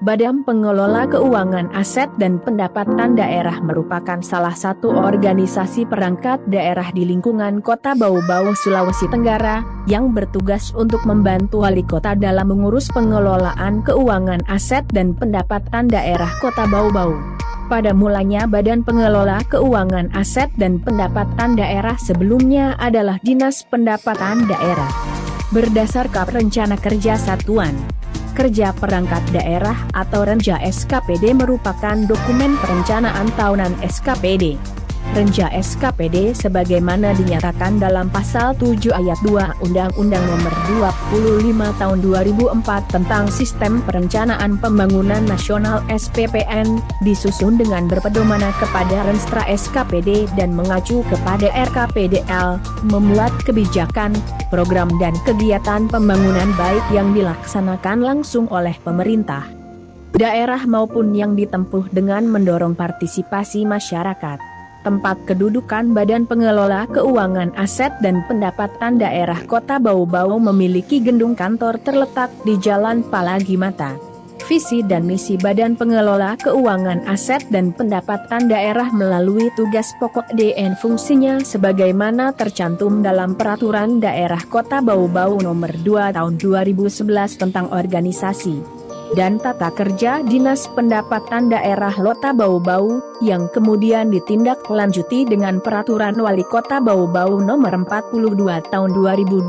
Badan Pengelola Keuangan Aset dan Pendapatan Daerah merupakan salah satu organisasi perangkat daerah di lingkungan Kota Bau-Bau, Sulawesi Tenggara, yang bertugas untuk membantu wali kota dalam mengurus pengelolaan keuangan aset dan pendapatan daerah Kota Bau-Bau. Pada mulanya Badan Pengelola Keuangan Aset dan Pendapatan Daerah sebelumnya adalah Dinas Pendapatan Daerah. Berdasarkan Rencana Kerja Satuan Kerja Perangkat Daerah atau Renja SKPD merupakan dokumen perencanaan tahunan SKPD. Renja SKPD sebagaimana dinyatakan dalam Pasal 7 Ayat 2 Undang-Undang Nomor 25 Tahun 2004 tentang Sistem Perencanaan Pembangunan Nasional SPPN, disusun dengan berpedoman kepada Renstra SKPD dan mengacu kepada RKPDL, memuat kebijakan, program dan kegiatan pembangunan baik yang dilaksanakan langsung oleh pemerintah daerah maupun yang ditempuh dengan mendorong partisipasi masyarakat. Tempat kedudukan Badan Pengelola Keuangan Aset dan Pendapatan Daerah Kota Bau-Bau memiliki gedung kantor terletak di Jalan Palagimata. Visi dan misi Badan Pengelola Keuangan Aset dan Pendapatan Daerah melalui tugas pokok dan fungsinya sebagaimana tercantum dalam Peraturan Daerah Kota Bau-Bau Nomor 2 Tahun 2011 tentang organisasi dan tata kerja Dinas Pendapatan Daerah Kota Bau-Bau, yang kemudian ditindaklanjuti dengan Peraturan Wali Kota Bau-Bau Nomor 42 Tahun 2012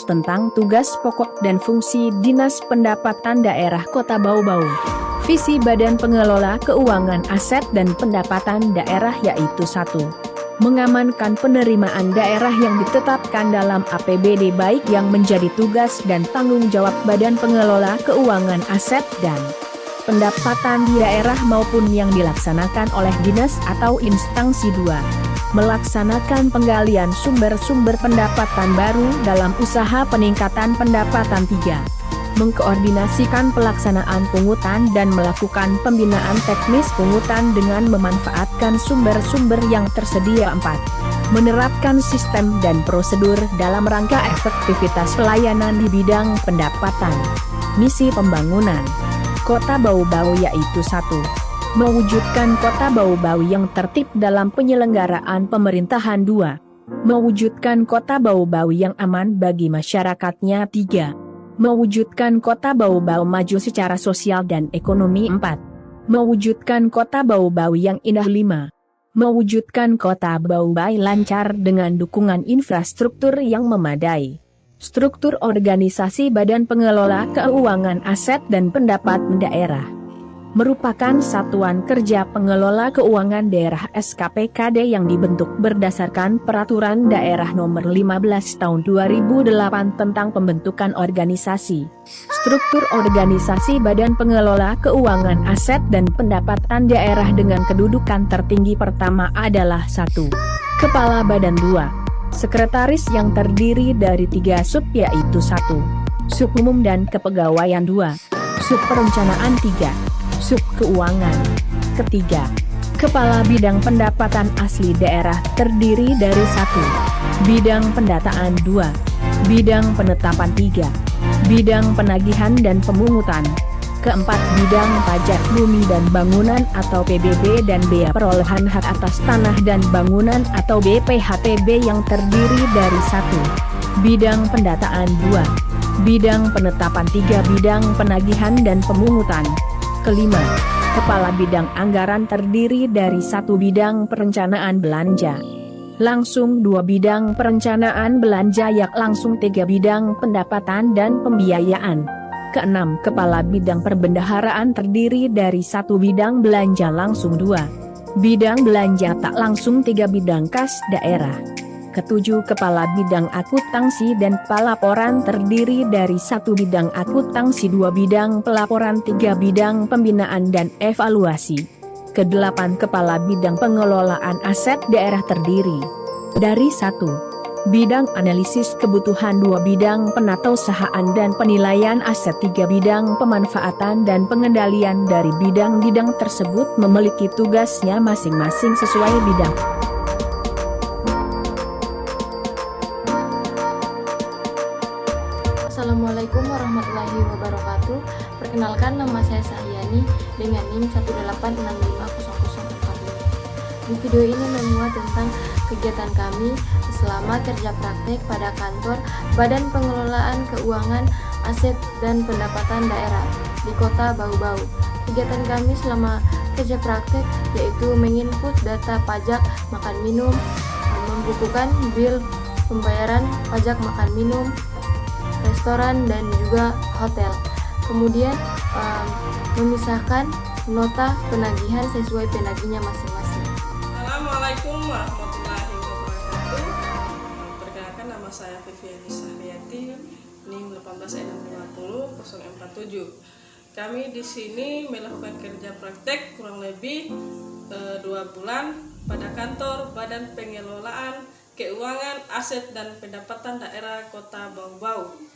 tentang tugas pokok dan fungsi Dinas Pendapatan Daerah Kota Bau-Bau. Visi Badan Pengelola Keuangan Aset dan Pendapatan Daerah yaitu 1. Mengamankan penerimaan daerah yang ditetapkan dalam APBD baik yang menjadi tugas dan tanggung jawab Badan Pengelola Keuangan Aset dan Pendapatan di daerah maupun yang dilaksanakan oleh dinas atau instansi. 2. Melaksanakan penggalian sumber-sumber pendapatan baru dalam usaha peningkatan pendapatan. 3. Mengkoordinasikan pelaksanaan pungutan dan melakukan pembinaan teknis pungutan dengan memanfaatkan sumber-sumber yang tersedia. 4. Menerapkan sistem dan prosedur dalam rangka efektivitas pelayanan di bidang pendapatan. Misi pembangunan Kota Bau-Bau yaitu 1. Mewujudkan Kota Bau-Bau yang tertib dalam penyelenggaraan pemerintahan. 2. Mewujudkan Kota Bau-Bau yang aman bagi masyarakatnya. 3. Mewujudkan Kota Bau-Bau maju secara sosial dan ekonomi. 4. Mewujudkan Kota Bau-Bau yang indah. 5. Mewujudkan Kota Bau-Bau lancar dengan dukungan infrastruktur yang memadai. Struktur organisasi Badan Pengelola Keuangan Aset dan Pendapatan Daerah merupakan Satuan Kerja Pengelola Keuangan Daerah SKPKD yang dibentuk berdasarkan Peraturan Daerah Nomor 15 Tahun 2008 tentang pembentukan organisasi. Struktur organisasi Badan Pengelola Keuangan Aset dan Pendapatan Daerah dengan kedudukan tertinggi pertama adalah 1. Kepala Badan. 2. Sekretaris yang terdiri dari 3 sub yaitu 1. Sub Umum dan Kepegawaian. 2. Sub Perencanaan. 3. Sub Keuangan. Ketiga, Kepala Bidang Pendapatan Asli Daerah terdiri dari 1. Bidang Pendataan. 2. Bidang Penetapan. 3. Bidang Penagihan dan Pemungutan. Keempat, Bidang Pajak Bumi dan Bangunan atau PBB dan Bea Perolehan Hak Atas Tanah dan Bangunan atau BPHTB yang terdiri dari 1. Bidang Pendataan. 2. Bidang Penetapan. 3. Bidang Penagihan dan Pemungutan. Kelima, Kepala Bidang Anggaran terdiri dari 1 bidang perencanaan belanja langsung, 2 bidang perencanaan belanja yak langsung, 3 bidang pendapatan dan pembiayaan. Keenam, Kepala Bidang Perbendaharaan terdiri dari 1 bidang belanja langsung, 2 bidang belanja tak langsung, 3 bidang kas daerah. Ketujuh, Kepala Bidang Akuntansi dan Pelaporan terdiri dari 1 bidang akuntansi, 2 bidang pelaporan, 3 bidang pembinaan dan evaluasi. Kedelapan, Kepala Bidang Pengelolaan Aset Daerah terdiri dari 1. Bidang Analisis Kebutuhan, 2 bidang Penatausahaan dan Penilaian Aset, 3 bidang Pemanfaatan dan Pengendalian. Dari bidang-bidang tersebut memiliki tugasnya masing-masing sesuai bidang. Assalamualaikum Assalamualaikum warahmatullahi wabarakatuh. Perkenalkan, nama saya Sahyani dengan NIM 186500045. Di video ini memuat tentang kegiatan kami selama kerja praktek pada kantor Badan Pengelolaan Keuangan Aset dan Pendapatan Daerah di Kota Bau-Bau. Kegiatan kami selama kerja praktek yaitu menginput data pajak makan minum, membukukan bil pembayaran pajak makan minum, restoran dan juga hotel. Kemudian memisahkan nota penagihan sesuai penagihnya masing-masing. Assalamualaikum warahmatullahi wabarakatuh. Perkenalkan, nama saya Viviani Sahriyati, NIM 186500047. Kami di sini melakukan kerja praktek kurang lebih 2 bulan pada kantor Badan Pengelolaan Keuangan Aset dan Pendapatan Daerah Kota Bau-Bau.